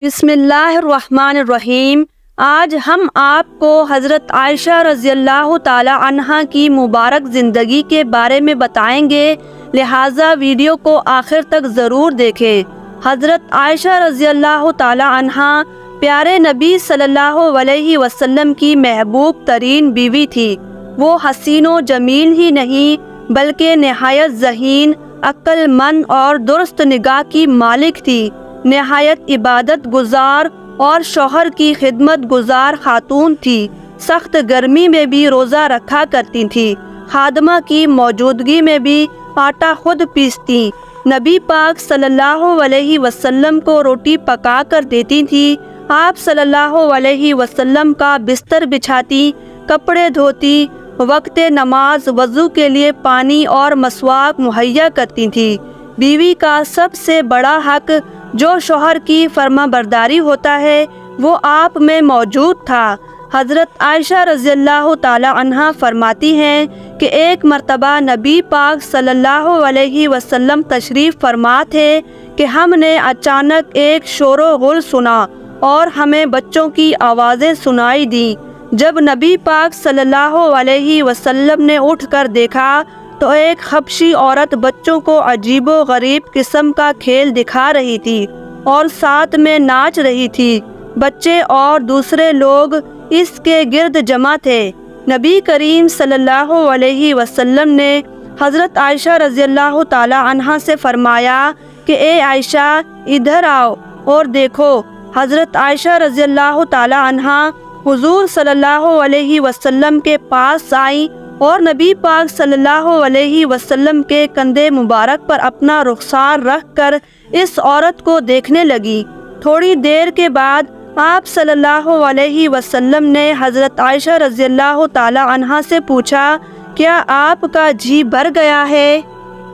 بسم اللہ الرحمن الرحیم۔ آج ہم آپ کو حضرت عائشہ رضی اللہ تعالی عنہا کی مبارک زندگی کے بارے میں بتائیں گے، لہٰذا ویڈیو کو آخر تک ضرور دیکھیں۔ حضرت عائشہ رضی اللہ تعالی عنہا پیارے نبی صلی اللہ علیہ وسلم کی محبوب ترین بیوی تھی۔ وہ حسین و جمیل ہی نہیں بلکہ نہایت ذہین، عقل مند اور درست نگاہ کی مالک تھی۔ نہایت عبادت گزار اور شوہر کی خدمت گزار خاتون تھی۔ سخت گرمی میں بھی روزہ رکھا کرتی تھی۔ خادمہ کی موجودگی میں بھی آٹا خود پیستی۔ نبی پاک صلی اللہ علیہ وسلم کو روٹی پکا کر دیتی تھی۔ آپ صلی اللہ علیہ وسلم کا بستر بچھاتی، کپڑے دھوتی، وقت نماز، وضو کے لیے پانی اور مسواک مہیا کرتی تھی۔ بیوی کا سب سے بڑا حق جو شوہر کی فرما برداری ہوتا ہے وہ آپ میں موجود تھا۔ حضرت عائشہ رضی اللہ تعالی عنہا فرماتی ہیں کہ ایک مرتبہ نبی پاک صلی اللہ علیہ وسلم تشریف فرما تھے کہ ہم نے اچانک ایک شور و غل سنا اور ہمیں بچوں کی آوازیں سنائی دیں۔ جب نبی پاک صلی اللہ علیہ وسلم نے اٹھ کر دیکھا تو ایک حبشی عورت بچوں کو عجیب و غریب قسم کا کھیل دکھا رہی تھی اور ساتھ میں ناچ رہی تھی۔ بچے اور دوسرے لوگ اس کے گرد جمع تھے۔ نبی کریم صلی اللہ علیہ وسلم نے حضرت عائشہ رضی اللہ تعالی عنہا سے فرمایا کہ اے عائشہ ادھر آؤ اور دیکھو۔ حضرت عائشہ رضی اللہ تعالی عنہا حضور صلی اللہ علیہ وسلم کے پاس آئیں اور نبی پاک صلی اللہ علیہ وسلم کے کندھے مبارک پر اپنا رخسار رکھ کر اس عورت کو دیکھنے لگی۔ تھوڑی دیر کے بعد آپ صلی اللہ علیہ وسلم نے حضرت عائشہ رضی اللہ تعالی عنہا سے پوچھا، کیا آپ کا جی بھر گیا ہے؟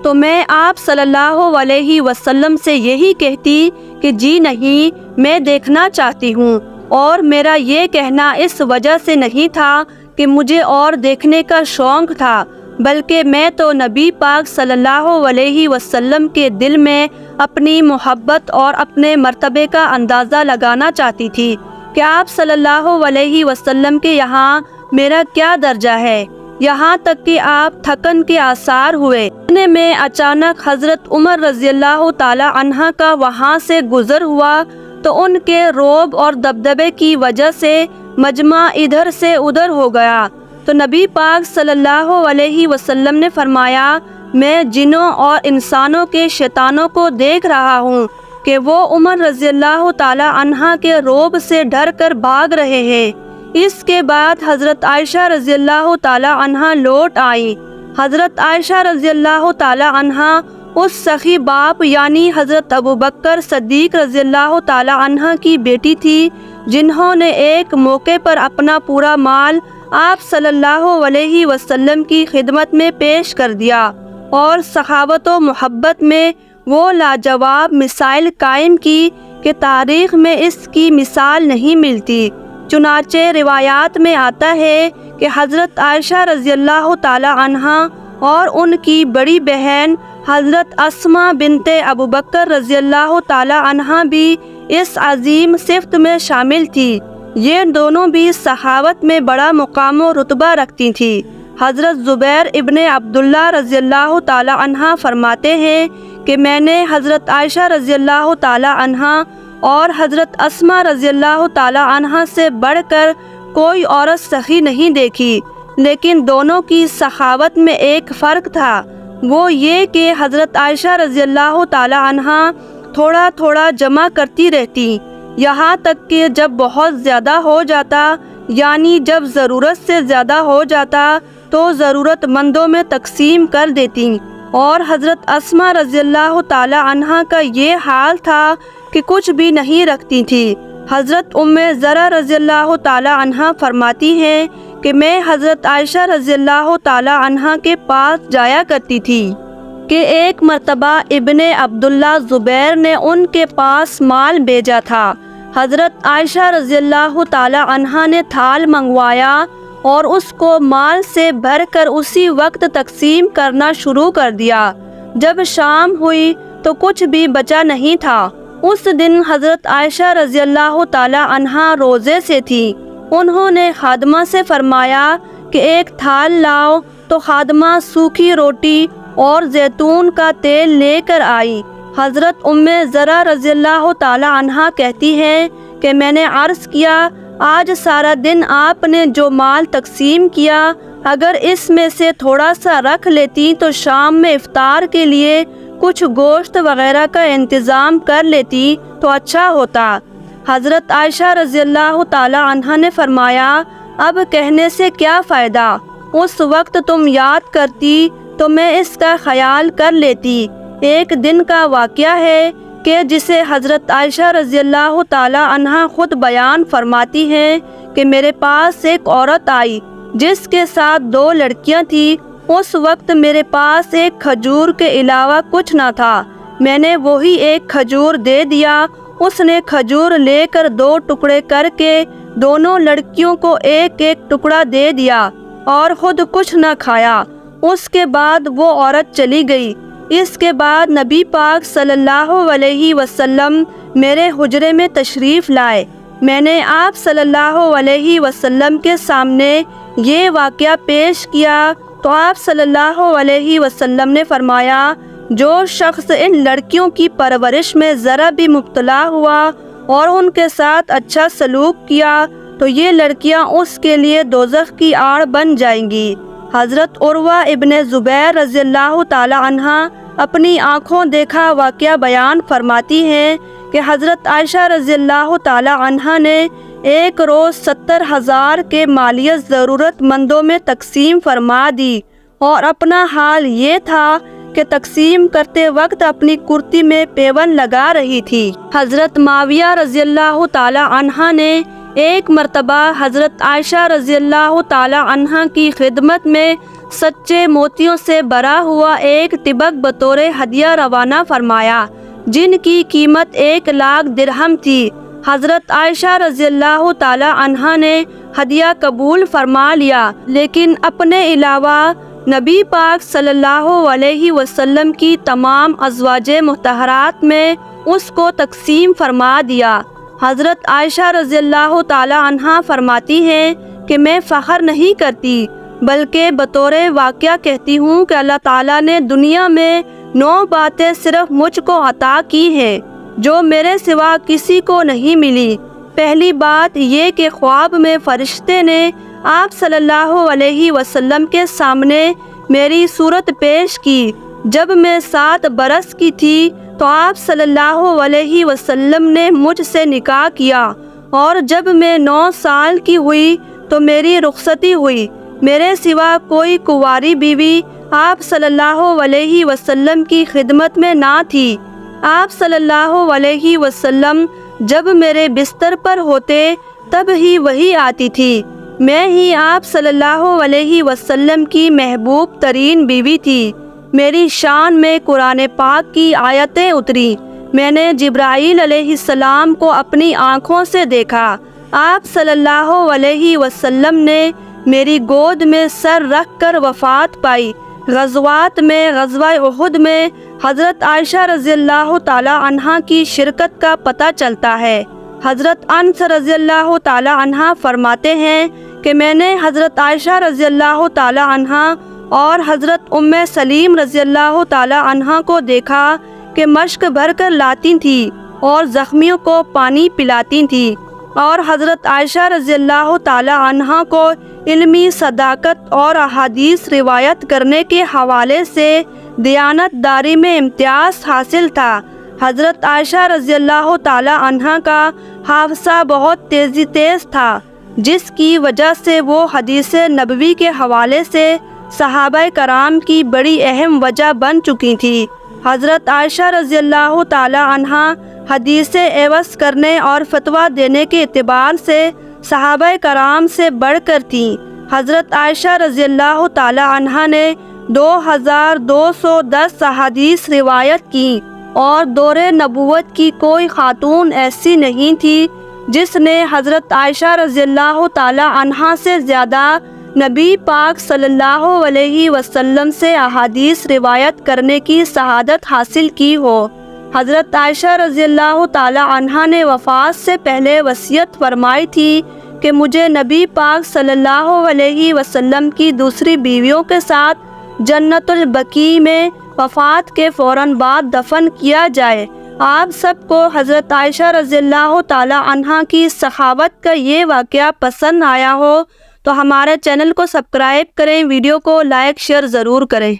تو میں آپ صلی اللہ علیہ وسلم سے یہی کہتی کہ جی نہیں، میں دیکھنا چاہتی ہوں، اور میرا یہ کہنا اس وجہ سے نہیں تھا کہ مجھے اور دیکھنے کا شوق تھا، بلکہ میں تو نبی پاک صلی اللہ علیہ وسلم کے دل میں اپنی محبت اور اپنے مرتبے کا اندازہ لگانا چاہتی تھی کہ آپ صلی اللہ علیہ وسلم کے یہاں میرا کیا درجہ ہے، یہاں تک کہ آپ تھکن کے آثار ہوئے۔ اتنے میں اچانک حضرت عمر رضی اللہ تعالی عنہ کا وہاں سے گزر ہوا تو ان کے رعب اور دبدبے کی وجہ سے مجمع ادھر سے ادھر ہو گیا۔ تو نبی پاک صلی اللہ علیہ وسلم نے فرمایا، میں جنوں اور انسانوں کے شیطانوں کو دیکھ رہا ہوں کہ وہ عمر رضی اللہ تعالی عنہ کے رعب سے ڈر کر بھاگ رہے ہیں۔ اس کے بعد حضرت عائشہ رضی اللہ تعالی عنہ لوٹ آئیں۔ حضرت عائشہ رضی اللہ تعالی عنہ اس سخی باپ یعنی حضرت ابوبکر صدیق رضی اللہ تعالی عنہ کی بیٹی تھی، جنہوں نے ایک موقع پر اپنا پورا مال آپ صلی اللہ علیہ وسلم کی خدمت میں پیش کر دیا اور سخاوت و محبت میں وہ لاجواب مثال قائم کی کہ تاریخ میں اس کی مثال نہیں ملتی۔ چنانچہ روایات میں آتا ہے کہ حضرت عائشہ رضی اللہ تعالی عنہا اور ان کی بڑی بہن حضرت اسماء بنت ابوبکر رضی اللہ تعالی عنہا بھی اس عظیم صفت میں شامل تھی۔ یہ دونوں بھی صحابت میں بڑا مقام و رتبہ رکھتی تھیں۔ حضرت زبیر ابن عبداللہ رضی اللہ تعالی عنہ فرماتے ہیں کہ میں نے حضرت عائشہ رضی اللہ تعالی عنہ اور حضرت اسماء رضی اللہ تعالی عنہ سے بڑھ کر کوئی عورت سخی نہیں دیکھی، لیکن دونوں کی سخاوت میں ایک فرق تھا، وہ یہ کہ حضرت عائشہ رضی اللہ تعالی عنہ تھوڑا تھوڑا جمع کرتی رہتی، یہاں تک کہ جب بہت زیادہ ہو جاتا یعنی جب ضرورت سے زیادہ ہو جاتا تو ضرورت مندوں میں تقسیم کر دیتی، اور حضرت اسماء رضی اللہ تعالی عنہ کا یہ حال تھا کہ کچھ بھی نہیں رکھتی تھی۔ حضرت ام زرع رضی اللہ تعالی عنہ فرماتی ہیں کہ میں حضرت عائشہ رضی اللہ تعالی عنہ کے پاس جایا کرتی تھی کہ ایک مرتبہ ابن عبداللہ زبیر نے ان کے پاس مال بھیجا تھا۔ حضرت عائشہ رضی اللہ تعالی عنہ نے تھال منگوایا اور اس کو مال سے بھر کر اسی وقت تقسیم کرنا شروع کر دیا۔ جب شام ہوئی تو کچھ بھی بچا نہیں تھا اس دن حضرت عائشہ رضی اللہ تعالی عنہا روزے سے تھی۔ انہوں نے خادمہ سے فرمایا کہ ایک تھال لاؤ، تو خادمہ سوکھی روٹی اور زیتون کا تیل لے کر آئی۔ حضرت ام زرع رضی اللہ تعالی عنہا کہتی ہیں کہ میں نے عرض کیا، آج سارا دن آپ نے جو مال تقسیم کیا، اگر اس میں سے تھوڑا سا رکھ لیتی تو شام میں افطار کے لیے کچھ گوشت وغیرہ کا انتظام کر لیتی تو اچھا ہوتا۔ حضرت عائشہ رضی اللہ تعالی عنہا نے فرمایا، اب کہنے سے کیا فائدہ، اس وقت تم یاد کرتی تو میں اس کا خیال کر لیتی۔ ایک دن کا واقعہ ہے کہ جسے حضرت عائشہ رضی اللہ تعالی عنہا خود بیان فرماتی ہیں کہ میرے پاس ایک عورت آئی جس کے ساتھ 2 لڑکیاں تھیں۔ اس وقت میرے پاس ایک کھجور کے علاوہ کچھ نہ تھا، میں نے وہی ایک کھجور دے دیا۔ اس نے کھجور لے کر 2 ٹکڑے کر کے دونوں لڑکیوں کو ایک ایک ٹکڑا دے دیا اور خود کچھ نہ کھایا۔ اس کے بعد وہ عورت چلی گئی۔ اس کے بعد نبی پاک صلی اللہ علیہ وسلم میرے حجرے میں تشریف لائے۔ میں نے آپ صلی اللہ علیہ وسلم کے سامنے یہ واقعہ پیش کیا تو آپ صلی اللہ علیہ وسلم نے فرمایا، جو شخص ان لڑکیوں کی پرورش میں ذرا بھی مبتلا ہوا اور ان کے ساتھ اچھا سلوک کیا تو یہ لڑکیاں اس کے لیے دوزخ کی آڑ بن جائیں گی۔ حضرت عروہ ابن زبیر رضی اللہ تعالی عنہ اپنی آنکھوں دیکھا واقعہ بیان فرماتی ہیں کہ حضرت عائشہ رضی اللہ تعالی عنہ نے ایک روز 70,000 کے مالیت ضرورت مندوں میں تقسیم فرما دی، اور اپنا حال یہ تھا کہ تقسیم کرتے وقت اپنی کرتی میں پیون لگا رہی تھی۔ حضرت معاویہ رضی اللہ تعالی عنہ نے ایک مرتبہ حضرت عائشہ رضی اللہ تعالی عنہ کی خدمت میں سچے موتیوں سے بھرا ہوا ایک ٹبک بطور ہدیہ روانہ فرمایا، جن کی قیمت 1,00,000 درہم تھی۔ حضرت عائشہ رضی اللہ تعالی عنہ نے ہدیہ قبول فرما لیا، لیکن اپنے علاوہ نبی پاک صلی اللہ علیہ وسلم کی تمام ازواج مطہرات میں اس کو تقسیم فرما دیا۔ حضرت عائشہ رضی اللہ تعالی عنہ فرماتی ہیں کہ میں فخر نہیں کرتی، بلکہ بطور واقعہ کہتی ہوں کہ اللہ تعالیٰ نے دنیا میں 9 باتیں صرف مجھ کو عطا کی ہیں جو میرے سوا کسی کو نہیں ملی۔ پہلی بات یہ کہ خواب میں فرشتے نے آپ صلی اللہ علیہ وسلم کے سامنے میری صورت پیش کی۔ جب میں 7 برس کی تھی تو آپ صلی اللہ علیہ وسلم نے مجھ سے نکاح کیا، اور جب میں 9 سال کی ہوئی تو میری رخصتی ہوئی۔ میرے سوا کوئی کنواری بیوی آپ صلی اللہ علیہ وسلم کی خدمت میں نہ تھی۔ آپ صلی اللہ علیہ وسلم جب میرے بستر پر ہوتے تب ہی وہی آتی تھی۔ میں ہی آپ صلی اللہ علیہ وسلم کی محبوب ترین بیوی تھی۔ میری شان میں قرآن پاک کی آیتیں اتری۔ میں نے جبرائیل علیہ السلام کو اپنی آنکھوں سے دیکھا۔ آپ صلی اللہ علیہ وسلم نے میری گود میں سر رکھ کر وفات پائی۔ غزوات میں غزوہ احد میں حضرت عائشہ رضی اللہ تعالی عنہ کی شرکت کا پتہ چلتا ہے۔ حضرت انس رضی اللہ تعالی عنہ فرماتے ہیں کہ میں نے حضرت عائشہ رضی اللہ تعالی عنہ اور حضرت ام سلیم رضی اللہ تعالی عنہ کو دیکھا کہ مشک بھر کر لاتی تھیں اور زخمیوں کو پانی پلاتی تھیں، اور حضرت عائشہ رضی اللہ تعالی عنہ کو علمی صداقت اور احادیث روایت کرنے کے حوالے سے دیانت داری میں امتیاز حاصل تھا۔ حضرت عائشہ رضی اللہ تعالی عنہ کا حافظہ بہت تیز تھا، جس کی وجہ سے وہ حدیث نبوی کے حوالے سے صحابہ کرام کی بڑی اہم وجہ بن چکی تھی۔ حضرت عائشہ رضی اللہ تعالی عنہ حدیث عوض کرنے اور فتویٰ دینے کے اعتبار سے صحابہ کرام سے بڑھ کر تھیں۔ حضرت عائشہ رضی اللہ تعالی عنہ نے 2210 احادیث روایت کی، اور دور نبوت کی کوئی خاتون ایسی نہیں تھی جس نے حضرت عائشہ رضی اللہ تعالی عنہ سے زیادہ نبی پاک صلی اللہ علیہ وسلم سے احادیث روایت کرنے کی شہادت حاصل کی ہو۔ حضرت عائشہ رضی اللہ تعالی عنہا نے وفات سے پہلے وصیت فرمائی تھی کہ مجھے نبی پاک صلی اللہ علیہ وسلم کی دوسری بیویوں کے ساتھ جنت البقیع میں وفات کے فوراً بعد دفن کیا جائے۔ آپ سب کو حضرت عائشہ رضی اللہ تعالی عنہا کی سخاوت کا یہ واقعہ پسند آیا ہو تو ہمارے چینل کو سبسکرائب کریں، ویڈیو کو لائک شیئر ضرور کریں۔